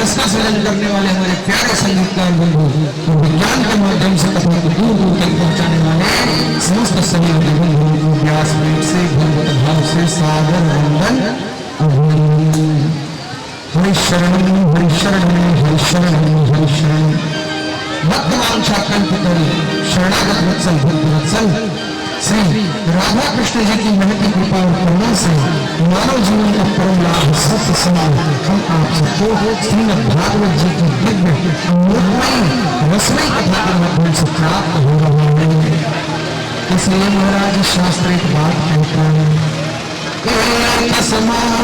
रस का सृजन करने वाले हमारे प्यारे संगीतकार बंधु और विज्ञान के माध्यम से कथा को दूर दूर तक पहुंचाने वाले समस्त संगीत बंधुओं को व्यासपीठ से भगवत भाव से सादर वंदन अभिनंदन। हरिशरणं हरिशरणं हरिशरणं हरिशरणं भक्तवान कल्पतरु शरणागत वत्सल भक्त वत्सल श्री राधा कृष्ण जी की महती कृपा और करुणा से मानव जीवन का परम लाभ सत्य समाज हम आप सबको श्रीमद् भागवत जी की दिव्य अमृतमयी रसमयी कथा के माध्यम से प्राप्त हो रहा है। इसलिए महाराज शास्त्र एक बात कहता है, एक समाद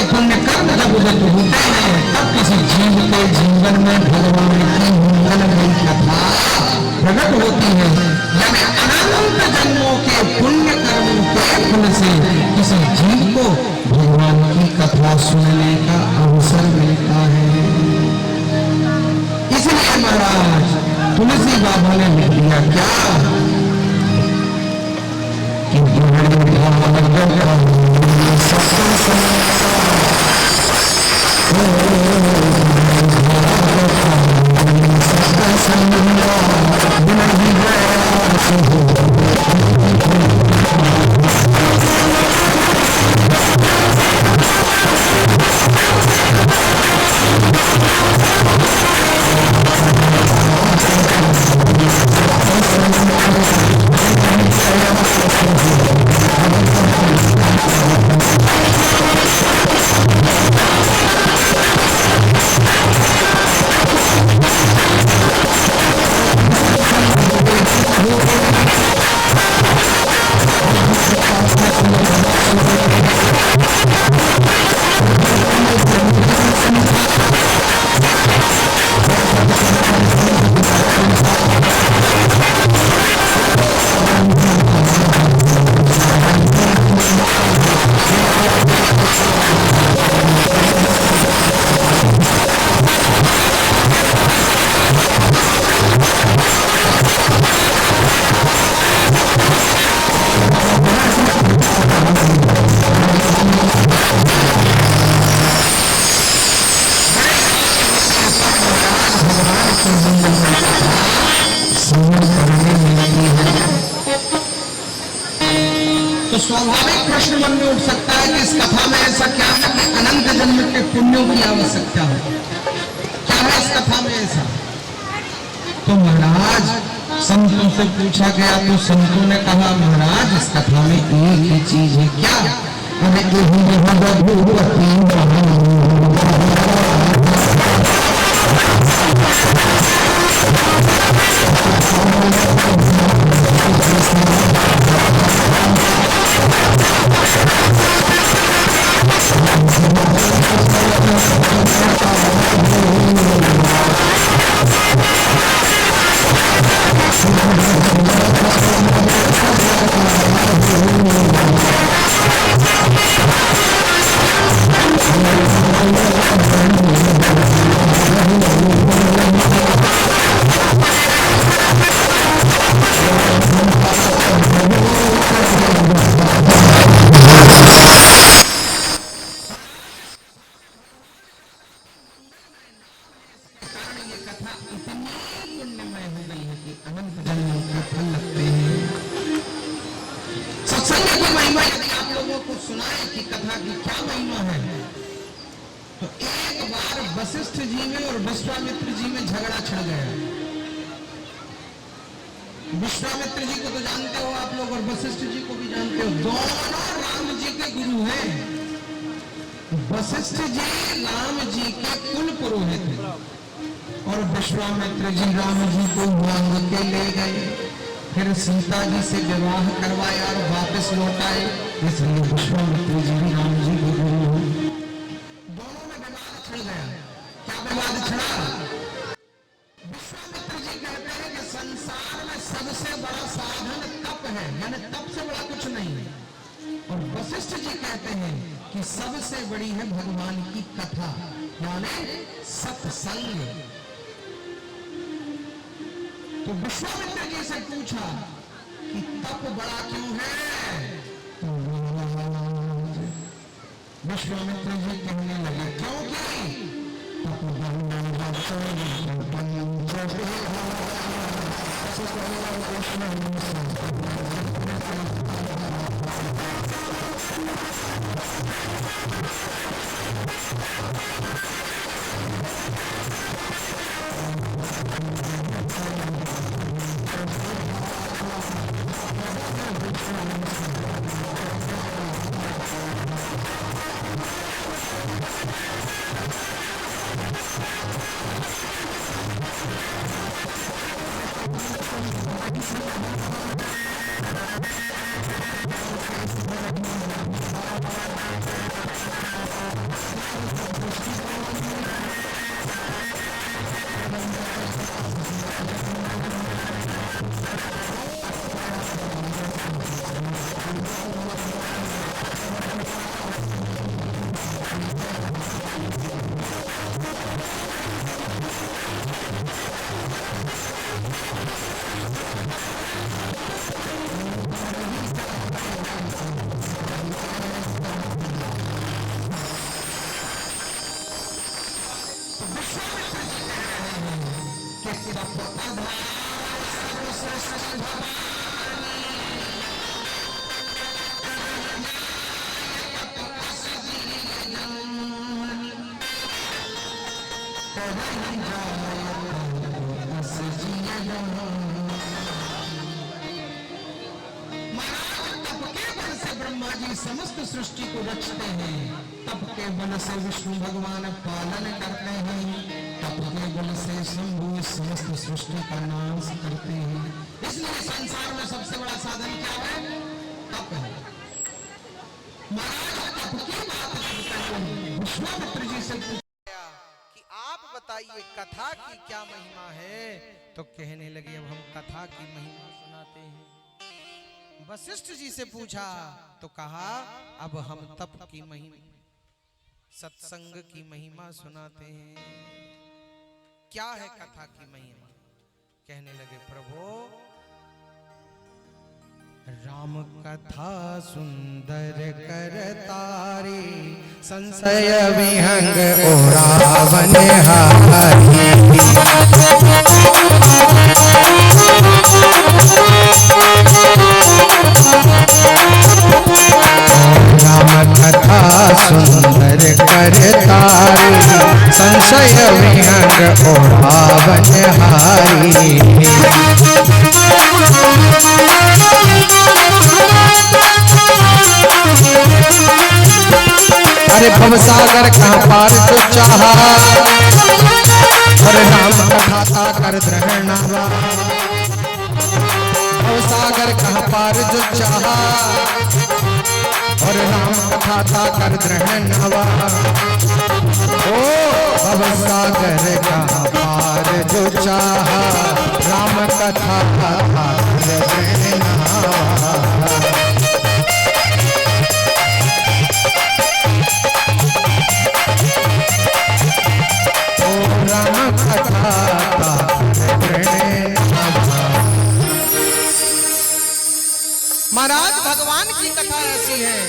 पुण्य कर्म जब उदय होते हैं तब किसी जीव के जीवन में भगवान की मंगलमयी कथा प्रकट होती है। यानी अनंत जन्मों के पुण्य कर्मों के फल से किसी जीव को भगवान की कथा सुनने का अवसर मिलता है। इसलिए महाराज तुलसी बाबा ने लिख दिया क्या कि स्वाभाविक प्रश्न मन में उठ सकता है कि इस कथा में ऐसा क्या है कि अनंत जन्म के पुण्यों की आवश्यकता है, क्या है इस कथा में ऐसा। तो महाराज संतों से पूछा गया तो संतों ने कहा महाराज इस कथा में एक ही चीज है। क्या? वशिष्ठ जी में और विश्वामित्र जी में झगड़ा छिड़ गया। विश्वामित्र जी को तो जानते हो आप लोग और वशिष्ठ जी को भी जानते हो, दोनों राम जी के गुरु हैं। वशिष्ठ जी राम जी के कुल पुरोहित हैं और विश्वामित्र जी राम जी को मांग के ले गए, फिर सीता जी से विवाह करवाया और वापस लौटाए। इसलिए विश्वामित्र जी भी राम जी के गुरु हैं। दोनों में विवाद छिड़ गया। क्या विवाद छिड़ा? विश्वामित्र जी कहते हैं कि संसार में सबसे बड़ा साधन तप है, यानी तप से बड़ा कुछ नहीं है। और वशिष्ठ जी कहते हैं कि सबसे बड़ी है भगवान की कथा, यानी सत्संग। तो विश्वामित्र जी से पूछा कि तप बड़ा क्यों है? तो विश्वामित्र जी कहने लगे क्योंकि तप ब्रह्मा जी समस्त सृष्टि को रचते हैं, तप के बल से विष्णु भगवान पालन करते हैं, तप के बल से शंभु समस्त सृष्टि का नाश करते हैं। इसलिए संसार में सबसे बड़ा साधन क्या है? तप है। महाराज तप की बात करते हैं, विश्वामित्र जी से पूछा कि आप बताइए कथा की क्या महिमा है? तो कहने लगे अब हम कथा की महिमा सुनाते हैं। वशिष्ठ जी से पूछा तो कहा अब हम तप की महिमा, सत्संग की महिमा सुनाते हैं। क्या है कथा की महिमा? कहने लगे प्रभु राम कथा सुंदर करतारी, संशय विहंग ओ रावण हारी। राम कथा सुंदर करतारी, संशय विहंग ओ रावण हारी। अरे भवसागर कहाँ पार जो चाहा, और राम कथा था कर द्रहणावा। भवसागर कहाँ पार जो चाहा, और राम कथा था कर द्रहणावा। ओ भवसागर कहाँ पार जो चाहा, राम कथा था कर द्रहणावा। महाराज भगवान की कथा ऐसी है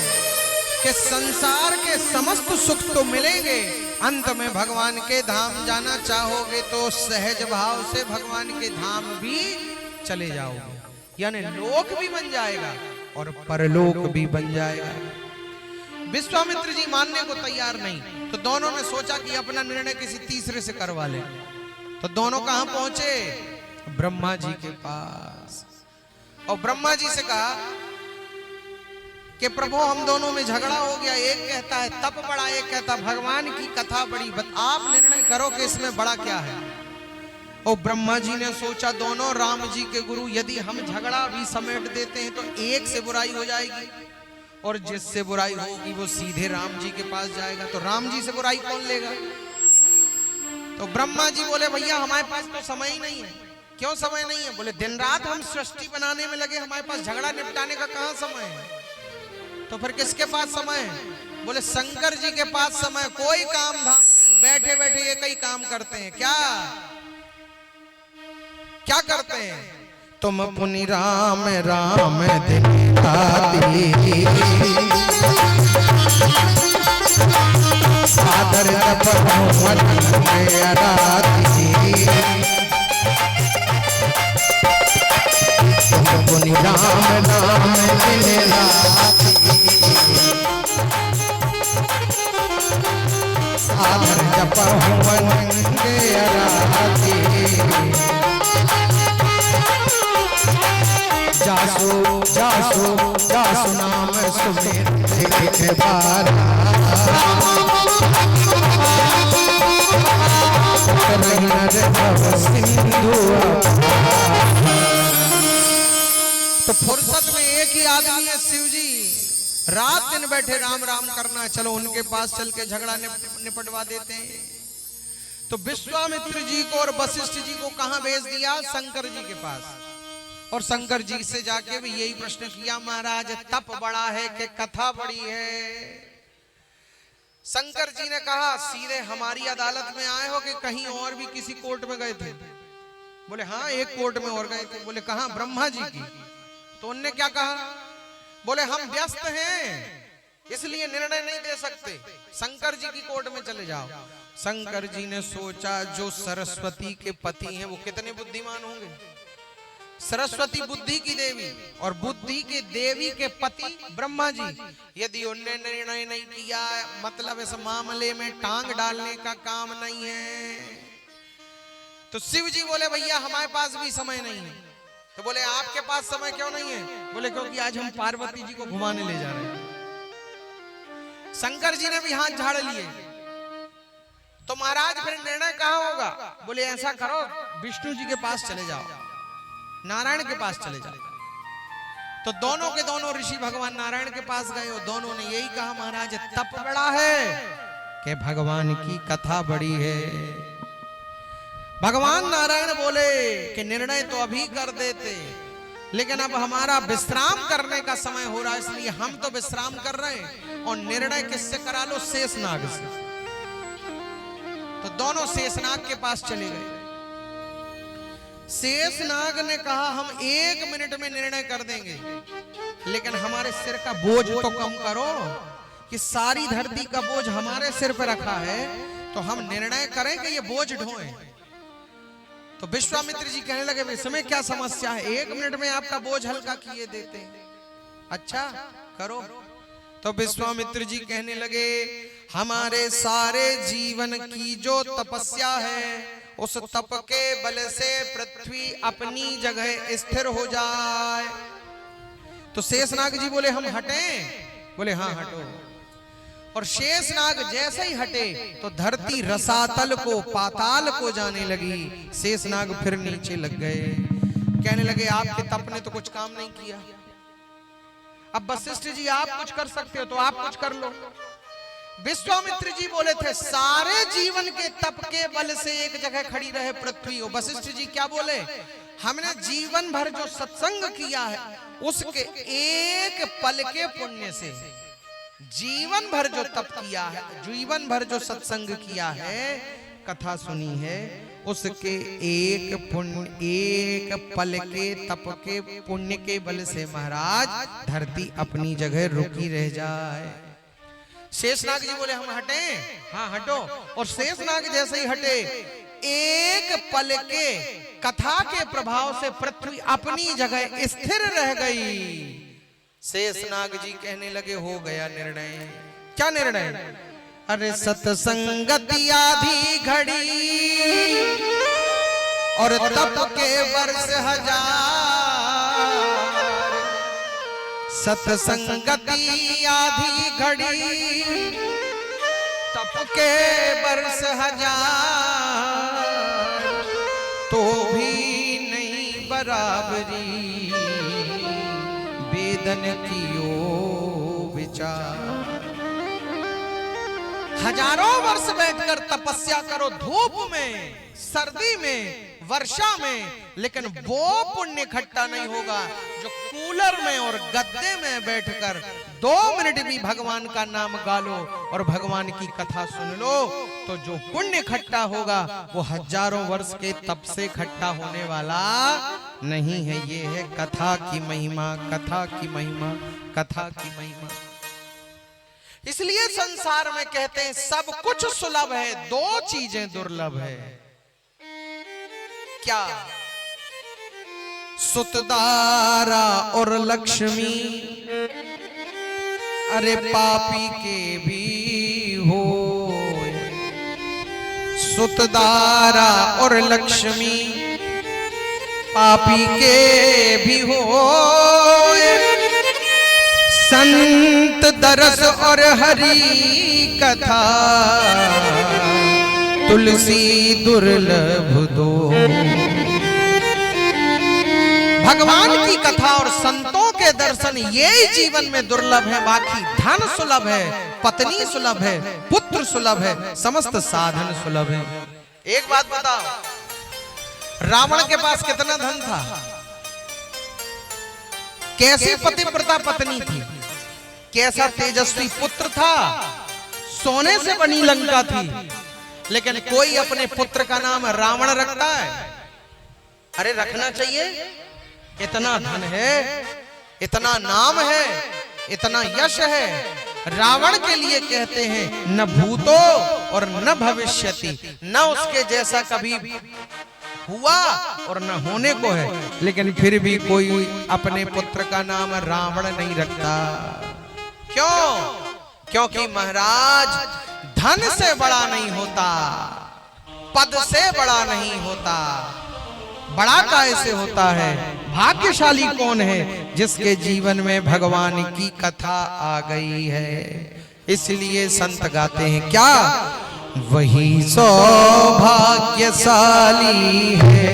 कि संसार के समस्त सुख तो मिलेंगे, अंत में भगवान के धाम जाना चाहोगे तो सहज भाव से भगवान के धाम भी चले जाओगे, यानी लोक भी बन जाएगा और परलोक भी बन जाएगा। विश्वामित्र जी मानने को तैयार नहीं, तो दोनों ने सोचा कि अपना निर्णय किसी तीसरे से करवा ले। तो दोनों कहां पहुंचे? ब्रह्मा जी के पास। और ब्रह्मा जी से कहा कि प्रभु हम दोनों में झगड़ा हो गया, एक कहता है तप बड़ा, एक कहता भगवान की कथा बड़ी, आप निर्णय करो कि इसमें बड़ा क्या है। और ब्रह्मा जी ने सोचा दोनों राम जी के गुरु, यदि हम झगड़ा भी समेट देते हैं तो एक से बुराई हो जाएगी, और जिससे बुराई होगी वो सीधे राम जी के पास जाएगा, तो राम जी से बुराई कौन लेगा। तो ब्रह्मा जी बोले भैया हमारे पास तो समय ही नहीं है। क्यों समय नहीं है? बोले दिन रात हम सृष्टि बनाने में लगे, हमारे पास झगड़ा निपटाने का कहां समय है। तो फिर किसके पास समय है? बोले शंकर जी के पास समय कोई काम धाम नहीं, बैठे बैठे एक ही काम करते हैं। क्या क्या करते हैं? तुम पुनि राम राम दिन राति, सादर तप मन में आराती। तुम पुनि राम राम दिन राति, सादर तप मन में आराती। जासो जासो जासो नाम सुमिर बारा, तो फुर्सत में एक ही आदमी है शिव जी, रात दिन बैठे राम राम करना। चलो उनके पास चल के झगड़ा निपटवा देते हैं। तो विश्वामित्र जी को और वशिष्ठ जी को कहां भेज दिया? शंकर जी के पास। और शंकर जी से जाके भी यही प्रश्न किया, महाराज तप बड़ा है कि कथा बड़ी है? शंकर जी ने कहा, सीधे हमारी अदालत में आए हो कि कहीं और भी किसी कोर्ट में गए थे? बोले हाँ, एक कोर्ट में और गए थे। बोले कहां? ब्रह्मा जी की। तो उनने क्या कहा? बोले हम व्यस्त हैं, इसलिए निर्णय नहीं दे सकते, शंकर जी की कोर्ट में चले जाओ। शंकर जी ने सोचा, जो सरस्वती के पति हैं वो कितने बुद्धिमान होंगे। सरस्वती बुद्धि की देवी और बुद्धि के देवी के पति ब्रह्मा जी, यदि उनने निर्णय नहीं किया, मतलब इस मामले में टांग डालने का काम नहीं है। तो शिव जी बोले भैया हमारे पास भी समय नहीं है। तो बोले आपके पास समय क्यों नहीं है? बोले क्योंकि आज हम पार्वती जी को घुमाने ले जा रहे हैं। शंकर जी ने भी हाथ झाड़ लिए। तो महाराज फिर निर्णय कहाँ होगा? बोले ऐसा करो, विष्णु जी के पास चले जाओ, नारायण के पास चले जाओ। तो दोनों के दोनों ऋषि भगवान नारायण के पास गए और दोनों ने यही कहा, महाराज तप बड़ा है कि भगवान की कथा बड़ी है। भगवान नारायण बोले कि निर्णय तो अभी कर देते, लेकिन अब हमारा विश्राम करने का समय हो रहा है, इसलिए हम तो विश्राम कर रहे हैं। और निर्णय किससे करा लो? शेषनाग से। तो दोनों शेषनाग के पास चले गए। शेषनाग ने कहा, हम 1 मिनट में निर्णय कर देंगे, लेकिन हमारे सिर का बोझ तो कम करो, कि सारी धरती का बोझ हमारे सिर पर रखा है, तो हम निर्णय करें कि ये बोझ ढोएं। तो विश्वामित्र जी कहने लगे, इसमें क्या समस्या है, 1 मिनट में आपका बोझ हल्का किए देते हैं। अच्छा करो। तो विश्वामित्र जी कहने लगे, हमारे सारे जीवन की जो तपस्या है, उस तप के बल से पृथ्वी अपनी जगह स्थिर हो जाए। तो शेषनाग जी बोले हम हटें? बोले हाँ हटो। और शेषनाग जैसे ही हटे तो धरती रसातल को, पाताल को जाने लगी। शेषनाग फिर नीचे लग गए। कहने लगे आपके तप ने तो कुछ काम नहीं किया, अब वशिष्ठ जी आप कुछ कर सकते हो तो आप कुछ कर लो। विश्वामित्र जी बोले थे, सारे जीवन के तप के बल से एक जगह खड़ी रहे पृथ्वी। वशिष्ठ जी क्या बोले? हमने जीवन भर जो सत्संग किया है, उसके एक पल के पुण्य से, जीवन भर जो तप किया है, जीवन भर जो सत्संग किया है, कथा सुनी है, उसके एक पल के तप के पुण्य के बल से महाराज धरती अपनी जगह रुकी रह जाए। शेषनाग जी बोले हम हटें? हाँ हटो। और शेषनाग जैसे ही हटे, एक पल के कथा के प्रभाव से पृथ्वी अपनी जगह स्थिर रह गई। शेषनाग जी कहने लगे, हो गया निर्णय। क्या निर्णय? अरे सत्संगति आधी घड़ी और तप के वर्ष हजार, सत्संगति आधी घड़ी तप के वर्ष हजार, तो भी नहीं बराबरी वेदन कियो विचार। हजारों वर्ष बैठकर तपस्या करो, धूप में, सर्दी में, वर्षा में, लेकिन वो पुण्य इकट्ठा नहीं होगा जो कूलर में और गद्दे में बैठकर 2 मिनट भी भगवान का नाम गा लो और भगवान की कथा सुन लो, तो जो पुण्य इकट्ठा होगा वो हजारों वर्ष के तप से इकट्ठा होने वाला नहीं है। ये है कथा की महिमा, कथा की महिमा, कथा की महिमा। इसलिए संसार में कहते हैं सब कुछ सुलभ है, 2 चीजें दुर्लभ है। क्या? सुतदारा और लक्ष्मी, अरे पापी के भी हो। सुतदारा और लक्ष्मी पापी के भी हो। संत दरस और हरि कथा तुलसी दुर्लभ दो। भगवान की कथा और संतों के दर्शन ये जीवन में दुर्लभ है, बाकी धन सुलभ है, पत्नी सुलभ है, पुत्र सुलभ है, समस्त साधन सुलभ है। एक बात बताओ, रावण के पास कितना धन था? कैसी पतिव्रता पत्नी थी? कैसा तेजस्वी पुत्र था? सोने से बनी लंका थी। लेकिन कोई अपने पुत्र का नाम रावण रखता है? अरे रखना चाहिए। इतना धन है, इतना नाम है, इतना यश है। रावण के लिए कहते हैं न भूतो और न भविष्यति, न उसके जैसा कभी हुआ और न होने को है। लेकिन फिर भी कोई अपने पुत्र का नाम रावण नहीं रखता। क्यों? क्योंकि महाराज धन से बड़ा नहीं होता, पद से बड़ा नहीं होता, बड़ा कैसे होता है? भाग्यशाली कौन है जिसके जीवन में भगवान की कथा आ गई है। इसलिए संत गाते हैं क्या? वही सौभाग्यशाली है,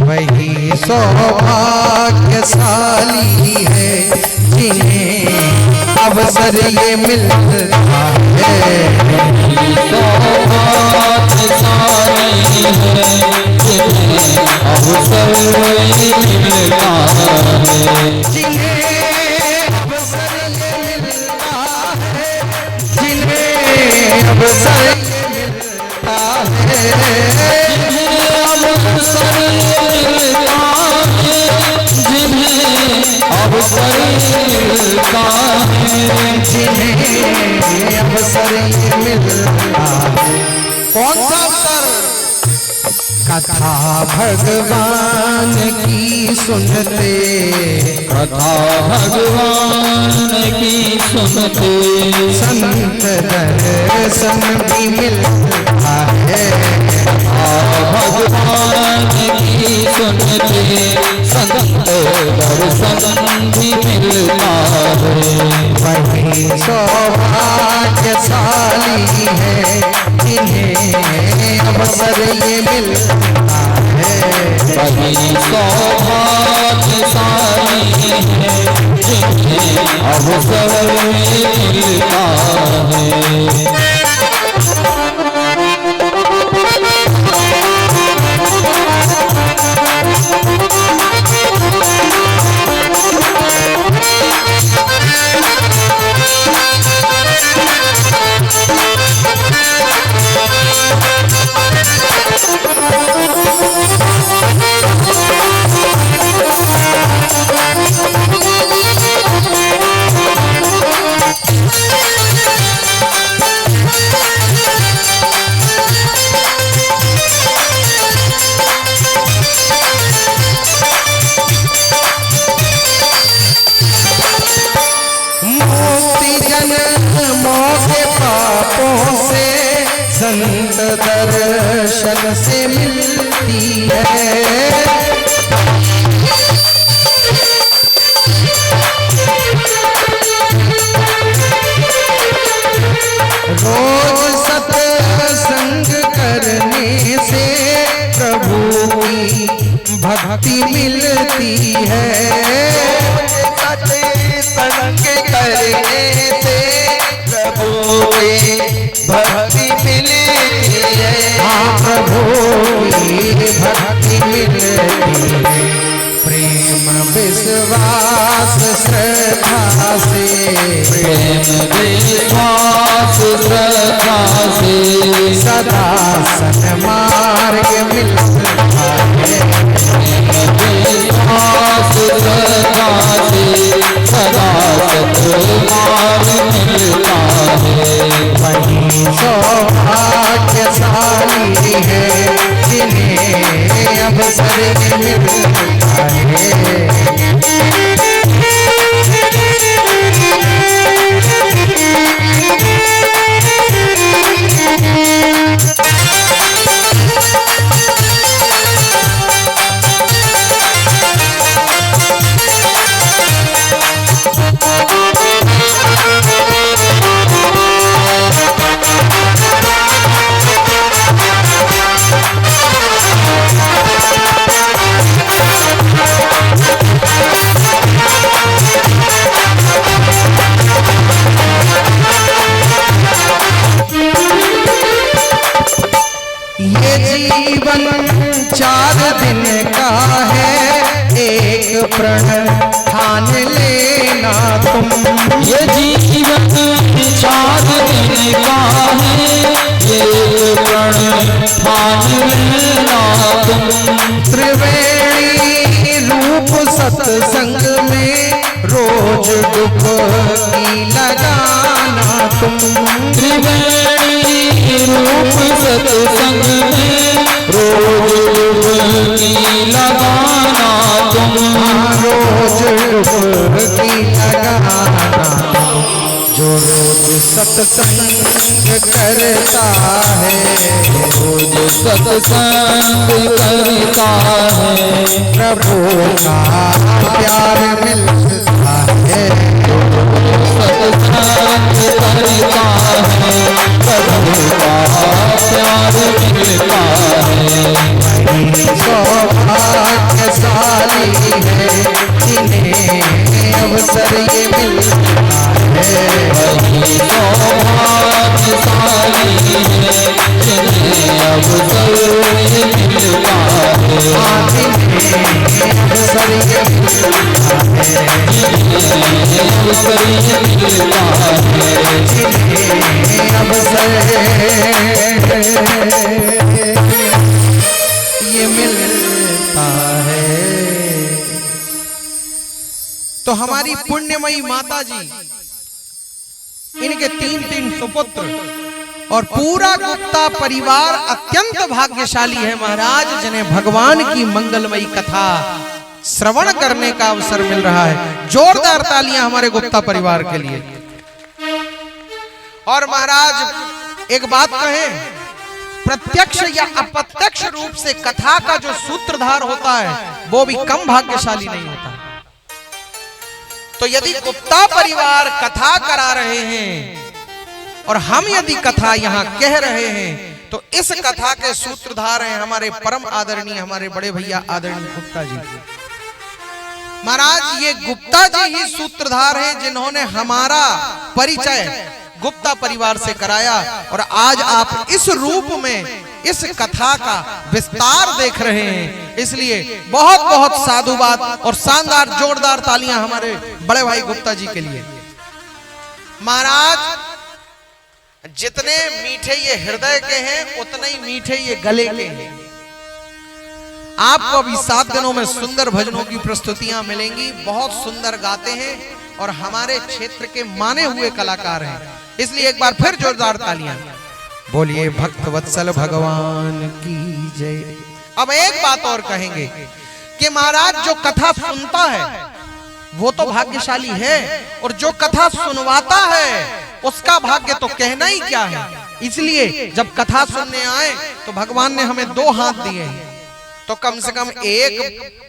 वही सौभाग्यशाली है जिन्हें अवसर ये मिलता है। सौभाग्यशाली है जिन्हें अवसर ये मिलता है, जिन्हें अवसर ये मिलता है, जिन्हें अवसर ये मिलता है, जिन्हें अवसर मिलता है, जिन्हें अवसर मिलता है। कौन सा अवसर? कथा भगवान की सुनते, कथा भगवान की सुनते संत दर्शन भी मिलता है। भगवान की सुनते संत दर्शन भी मिलता है। वही सौभाग्यशाली है जिन्हें अवसर ये मिलता है। वही सौभाग्यशाली है जिन्हें अवसर ये मिलता है। संत दर्शन से मिलती है। रोज सत्संग करने से प्रभु की भक्ति मिलती है। सत्संग करने से प्रभु की भक्ति मिलती है। हाँ प्रभु की भक्ति मिलती है। प्रेम विश्वास श्रद्धा से, प्रेम विश्वास श्रद्धा से सदा सन्मार्ग मिलता है। विश्वास श्रद्धा से सदा सन्मार्ग मिलता है। वही सौभाग्यशाली है जिन्हें अवसर मिलता है। जीवन 4 दिन का है, एक प्रण ठान लेना तुम। ये जीवन 4 दिन का है, एक प्रण ठान लेना तुम। त्रिवेणी रूप सत्संग में रोज डुबकी लगाना तुम। त्रिवेणी रूप सत्संग में रोज डुबकी लगाना तुम। रोज डुबकी लगाना जो रोज सत्संग करता है, रोज सत्संग करता है। प्रभु का प्यार मिलता है। सत्संग करता है, प्रभु का प्यार मिलता है। सौभाग्यशाली है जिन्हें अवसर ये मिलता है। सौभाग्यशाली है जिन्हें अवसर ये मिलता है। अवसर ये मिलता है। अवसर ये मिलता है। अवसर ये मिलता है। तो हमारी पुण्यमयी माता जी, इनके 3 सुपुत्र और पूरा गुप्ता परिवार अत्यंत भाग्यशाली है महाराज, जिन्हें भगवान की मंगलमयी कथा श्रवण करने का अवसर मिल रहा है। जोरदार तालियां हमारे गुप्ता परिवार के लिए। और महाराज एक बात कहें, प्रत्यक्ष या अप्रत्यक्ष रूप से कथा का जो सूत्रधार होता है वो भी कम भाग्यशाली नहीं होता। तो यदि गुप्ता परिवार कथा करा रहे हैं और हम यदि कथा यहां कह रहे हैं, तो इस कथा के सूत्रधार हैं हमारे परम आदरणीय, हमारे बड़े भैया आदरणीय गुप्ता जी। महाराज ये गुप्ता जी ही सूत्रधार हैं जिन्होंने हमारा परिचय गुप्ता परिवार से कराया, और आज आप इस रूप में इस कथा का विस्तार देख रहे हैं। इसलिए बहुत बहुत साधुवाद और शानदार जोरदार तालियां हमारे बड़े भाई गुप्ता जी के लिए। महाराज जितने मीठे ये हृदय के हैं उतने ही मीठे ये गले के हैं। आपको अभी 7 दिनों में सुंदर भजनों की प्रस्तुतियां मिलेंगी। बहुत सुंदर गाते हैं और हमारे क्षेत्र के माने हुए कलाकार हैं, इसलिए एक बार फिर जोरदार तालियां। बोलिए भक्त वत्सल भगवान की जय। अब एक बात और कहेंगे कि महाराज जो कथा सुनता है वो तो भाग्यशाली है, और जो कथा सुनवाता है उसका भाग्य तो कहना ही क्या है। इसलिए जब कथा सुनने आए तो भगवान ने हमें 2 हाथ दिए, तो कम से कम एक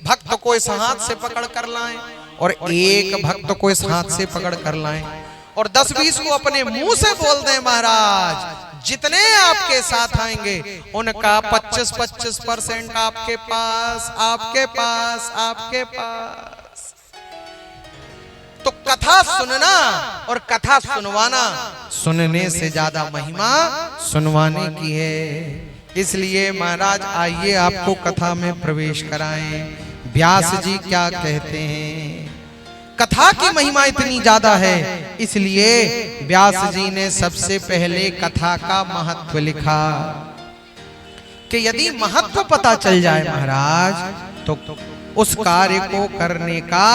भक्त को इस हाथ से पकड़ कर लाएं और एक भक्त को इस हाथ से पकड़ कर लाएं, और 10-20 को अपने मुंह से बोल दें महाराज, जितने आपके साथ आएंगे उनका 25% आपके पास, आपके पास, आपके पास। तो कथा सुनना और कथा सुनवाना, सुनने से ज्यादा महिमा सुनवाने की है। इसलिए महाराज आइए आपको कथा में प्रवेश कराएं। व्यास जी क्या कहते हैं, कथा की महिमा इतनी ज्यादा है, इसलिए व्यास जी ने सबसे पहले कथा का महत्व लिखा कि यदि महत्व पता चल जाए महाराज तो उस कार्य को करने का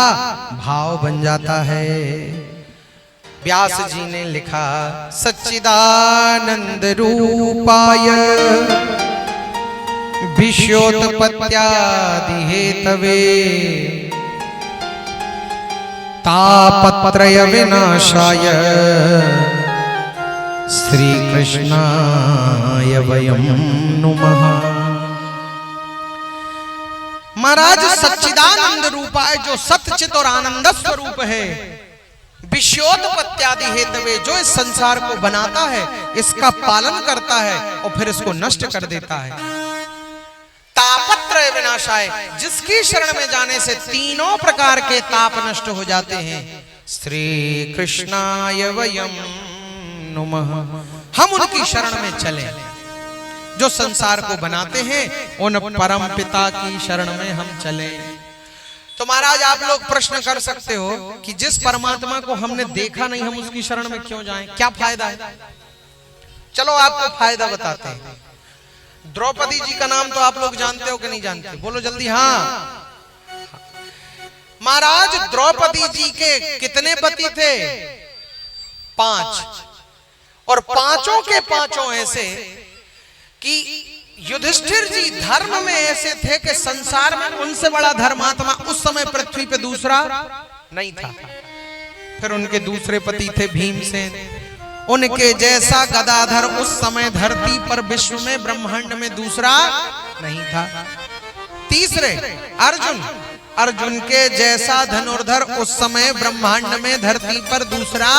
भाव बन जाता है। व्यास जी ने लिखा, सच्चिदानंद रूपाय विश्वोत्पत्त्यादि हेतवे तापत्रय विनाशाय श्री कृष्णाय वयं नुमः। महाराज सच्चिदानंद रूपाय, जो सत्यचित और आनंद स्वरूप है, विश्वोत्पत्त्यादि हेतवे, जो इस संसार को बनाता है, इसका पालन करता है और फिर इसको नष्ट कर देता है। तापत्रय विनाशाय, जिसकी शरण में जाने से तीनों प्रकार के ताप नष्ट हो जाते हैं। श्री कृष्णाय वयं नुमः, हम उनकी शरण में चले जो संसार को बनाते हैं, उन परम पिता की शरण में हम चले। तो महाराज आप लोग प्रश्न कर सकते हो कि जिस परमात्मा को हमने देखा नहीं, हम उसकी शरण में क्यों जाएं, क्या फायदा है? चलो आपको फायदा बताते हैं। द्रौपदी जी का नाम तो आप लोग जानते हो कि नहीं जानते? बोलो जल्दी। हाँ महाराज, द्रौपदी जी के कितने पति थे? 5, और पांचों के पांचों ऐसे कि युधिष्ठिर जी धर्म में ऐसे थे कि संसार में उनसे बड़ा धर्मात्मा उस समय पृथ्वी पे दूसरा नहीं था। फिर उनके दूसरे पति थे भीमसेन, उनके जैसा गदाधर उस समय धरती पर विश्व में ब्रह्मांड में दूसरा नहीं था। तीसरे अर्जुन, अर्जुन के जैसा धनुर्धर उस समय ब्रह्मांड में धरती पर दूसरा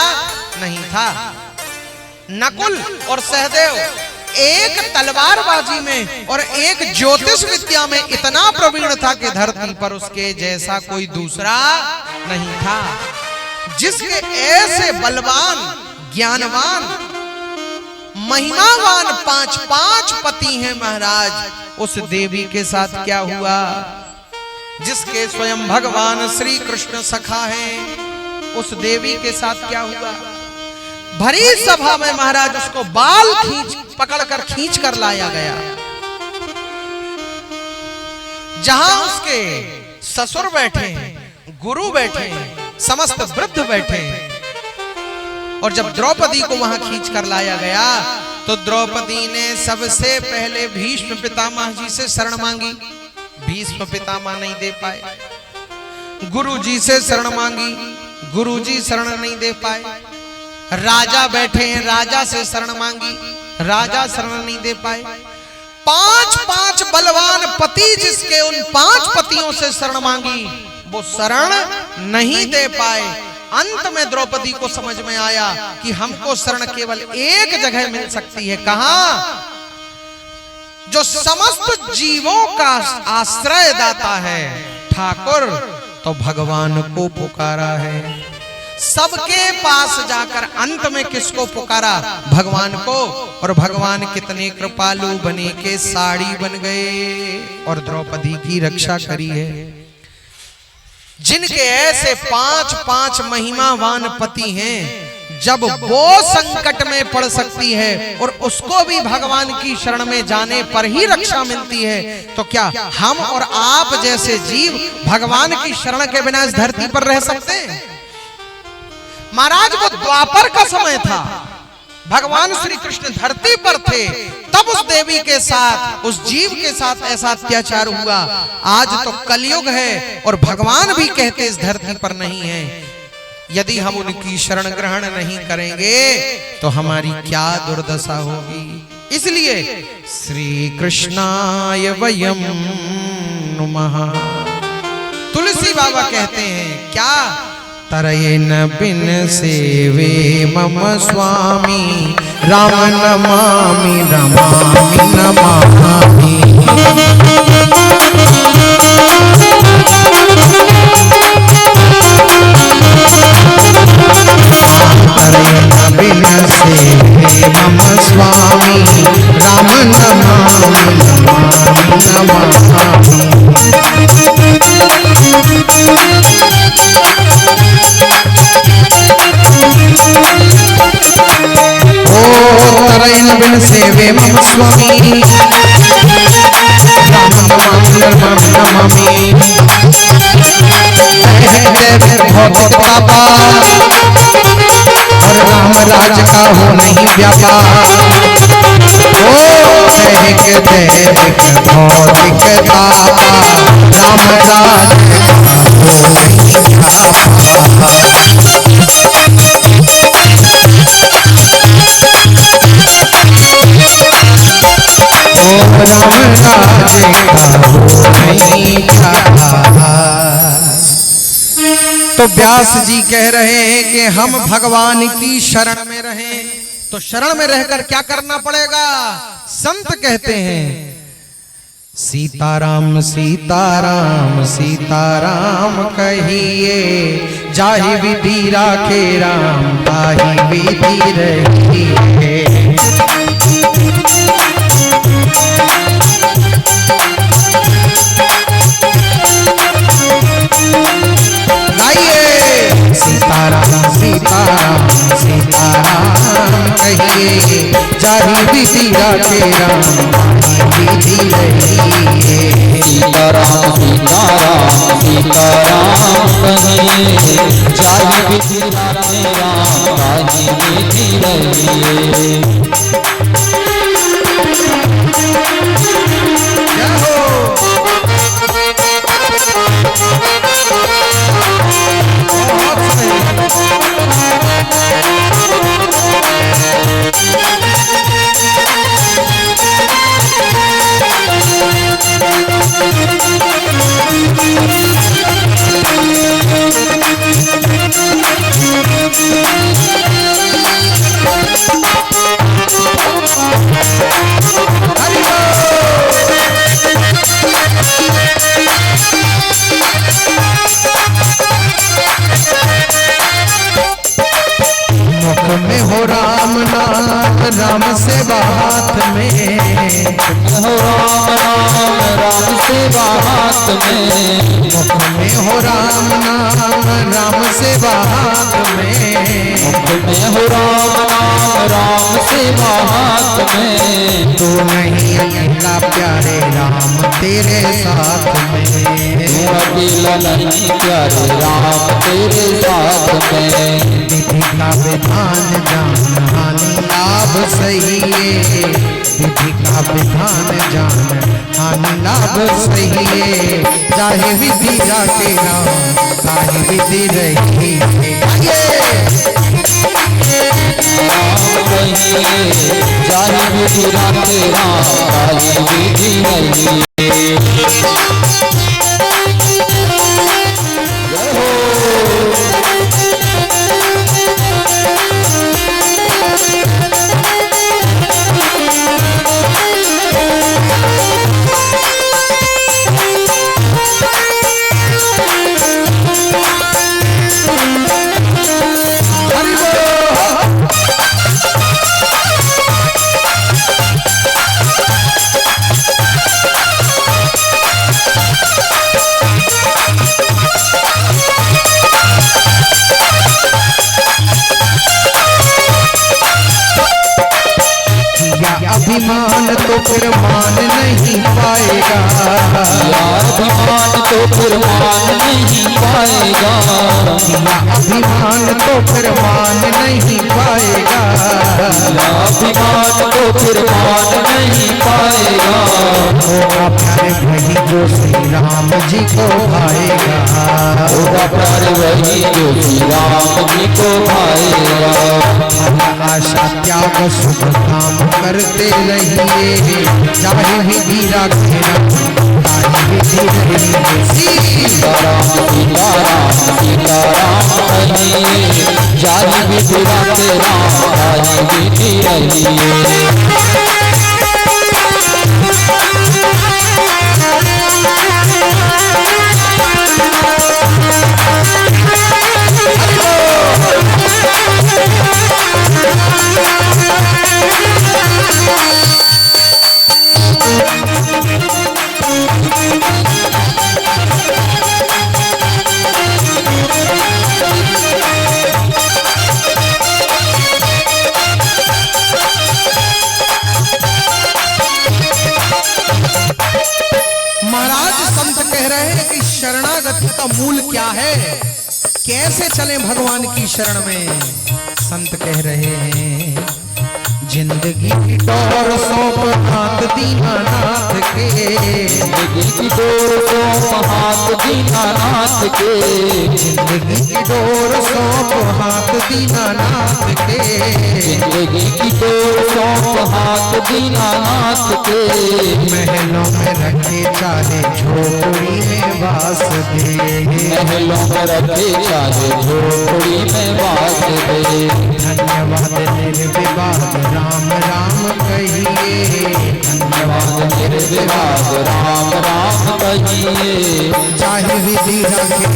नहीं था। नकुल और सहदेव एक तलवारबाजी में और एक ज्योतिष विद्या में इतना प्रवीण था कि धरती पर उसके जैसा कोई दूसरा नहीं था। जिसके ऐसे बलवान, ज्ञानवान, महिमावान 5 पति हैं महाराज, उस देवी के साथ क्या हुआ? जिसके स्वयं भगवान श्री कृष्ण सखा हैं, उस देवी के साथ क्या हुआ? भरी सभा में महाराज उसको बाल पकड़कर खींच कर लाया गया। जहां उसके ससुर बैठे हैं, गुरु बैठे हैं, समस्त वृद्ध बैठे हैं, और जब द्रौपदी को वहां खींच कर लाया गया तो द्रौपदी ने सबसे पहले भीष्म पितामह जी से शरण मांगी। भीष्म पितामह नहीं दे पाए। गुरु जी से शरण मांगी, गुरु जी शरण नहीं दे पाए। राजा बैठे हैं, राजा से शरण मांगी, राजा शरण नहीं दे पाए। 5 बलवान पति जिसके, उन 5 पतियों से शरण मांगी, वो शरण नहीं दे पाए। अंत में द्रौपदी को समझ में आया कि हमको शरण केवल एक जगह मिल सकती है। कहां? जो समस्त जीवों का आश्रय दाता है, ठाकुर, तो भगवान को पुकारा है। सबके पास जाकर अंत में किसको पुकारा? भगवान को। और भगवान कितने कृपालु बने के साड़ी बन गए और द्रौपदी की रक्षा करी है। जिनके ऐसे 5 महिमावान पति हैं, जब वो संकट में पड़ सकती है और उसको भी भगवान की शरण में जाने पर ही रक्षा मिलती है, तो क्या हम और आप जैसे जीव भगवान की शरण के बिना इस धरती पर रह सकते हैं? महाराज वो द्वापर का समय था, भगवान श्री कृष्ण धरती पर थे, तब उस देवी के साथ, उस जीव के साथ ऐसा अत्याचार हुआ। आज तो कलयुग है और भगवान भी कहते इस धरती पर नहीं है। यदि हम उनकी शरण ग्रहण नहीं करेंगे तो हमारी क्या दुर्दशा होगी। इसलिए श्री कृष्णाय वयं नुमः। तुलसी बाबा कहते हैं क्या? तरयेन बिन सेवे मम स्वामी, राम नमामि रमामि नमामि। रैन बिन सेवे मम स्वामी राम नमामि भौतिक पापा और राम राज का हो नहीं व्यापार ओ कह के दैविक भौतिक तापा राम राज का हो नहीं व्यापार राम राज का नहीं चाहा। तो व्यास जी कह रहे हैं कि हम भगवान की शरण में रहें, तो शरण में रहकर क्या करना पड़ेगा? संत कहते हैं सीताराम सीताराम सीताराम कहिए, जाहि विधि राखे राम ताहि विधि रहिए। सीताराम सीताराम सीताराम कहिए, जाहि विधि राखे राम विधि रहिए। सीताराम सीताराम सीताराम कहिए, जाहि विधि राखे राम ताहि विधि रहिए। राम सेवा हाथ में हो राम नाम राम सेवा हाथ में, मुख में हो राम नाम राम सेवा हाथ में, मुख में हो राम नाम राम सेवा हाथ में। तू नहीं अकेला प्यारे राम तेरे साथ में, तू अकेला नहीं प्यारे राम तेरे साथ में। विधि का विधान जान हानि लाभ सही है, विधि का विधान जान हानि लाभ सही है। चाहे विधि राखे राम ताहि विधि रहिए। जाहि विधि राखे राम ताहि विधि रहिए। अभिमान तो फिर मान नहीं पाएगा, अभिमान तो फिर मान नहीं पाएगा, अभिमान तो फिर मान नहीं पाएगा, अभिमान तो फिर मान नहीं पाएगा। होगा प्यारे वही जो श्री राम जी को भाएगा, होगा प्यारे वही जो श्री राम जी को भाएगा। आशा त्याग शुभ काम करते रहिए, चाहे विधि राखे राम ताहि विधि रहिए। सीताराम सीताराम सीताराम कहिए, जाहि विधि राखे राम ताहि विधि रहिए। का मूल क्या है, कैसे चले भगवान की शरण में। संत कह रहे हैं जिंदगी की डोर सौंप हाथ दीनानाथ के, जिंदगी की डोर सौंप हाथ दीनानाथ के, जिंदगी की डोर सौंप हाथ दीनानाथ के, जिंदगी की डोर सौंप हाथ दीनानाथ के। महलों में रखे चाहे झोपड़ी में वास दे, महलों में रखे चाहे झोपड़ी में वास दे। धन्यवाद निर्विवाद राम राम कहिए, धन्यवाद निर्विवाद राम राम कहिए। चाहे विधि रखे